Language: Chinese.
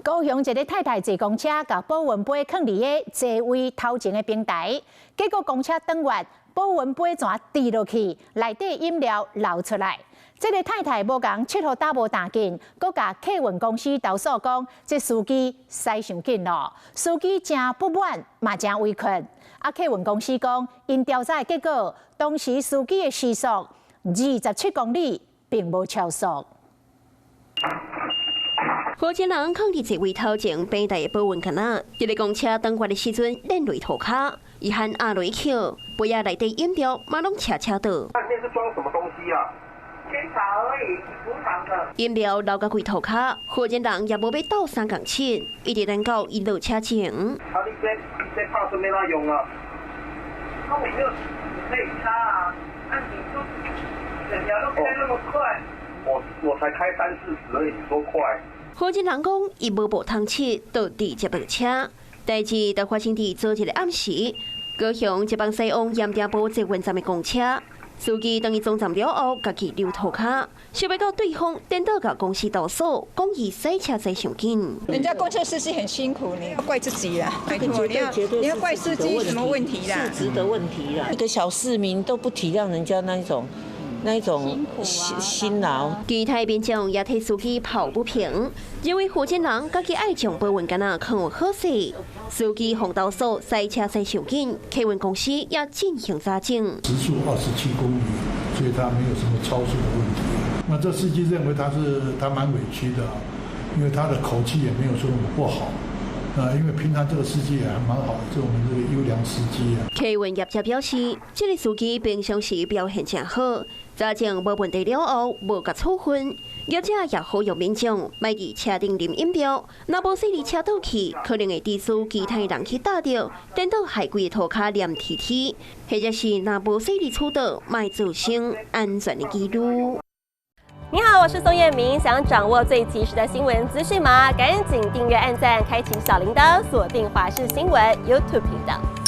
高雄一个太太坐公车，甲保温杯放伫个座位头前的平台，结果公车转弯，保温杯全滴落去，内底饮料流出来。这个太太无共切互打无打紧，佮甲客运公司投诉讲，这司机驶上紧咯，司机真不满，嘛真委屈。客运公司讲，因调查的结果，当时司机的时速27公里，并无超速。好几人抗伫座位头前平台的保温杆仔，一个公车等关的时阵，连累涂骹，伊喊阿雷桥，杯仔内底饮料马拢恰倒。那里面是装什么东西啊？仙草而已，无糖的。饮料流到规涂骹，好几人也无要斗三共七，一直等到因落车前。啊，你这怕是没他用啊？那我就可以擦啊，那你就整条都开那么快。我才开30-40而已，你说快？好几人讲，伊无无通切，就直接落车。代志就发生伫昨日的暗时，高雄一帮西往盐埕埔捷运站的公车，司机当伊总站了后，家己溜涂骹，想要到对方颠倒甲公司投诉，讲伊塞车塞上紧。人家公车司机很辛苦，你要怪自己啦，拜托，你要怪司机什么问题啦？素质的问题啦，一个小市民都不体谅人家那一种辛劳。其他民众也替司机抱不平，因为负责人家己爱将保温杆仔放好势，司机红投诉塞车塞上紧，客运公司也进行查证。时速27公里，所以他没有什么超速的问题。那这司机认为他蛮委屈的，因为他的口气也没有说我不好。因为平常这个司机也还蛮好的，是我们这个优良司机啊。客运业者表示，这个司机平常时表现真好，查证无问题了后，无甲处分。业者也呼吁民众莫伫车顶啉饮料，若无细哩车倒去，可能会致使其他人去打着，颠倒害规个涂骹黏贴贴，或者是若无细哩触倒，莫造成安全的记录。你好，我是宋彦明。想掌握最及时的新闻资讯吗？赶紧订阅、按赞、开启小铃铛，锁定华视新闻 YouTube 频道。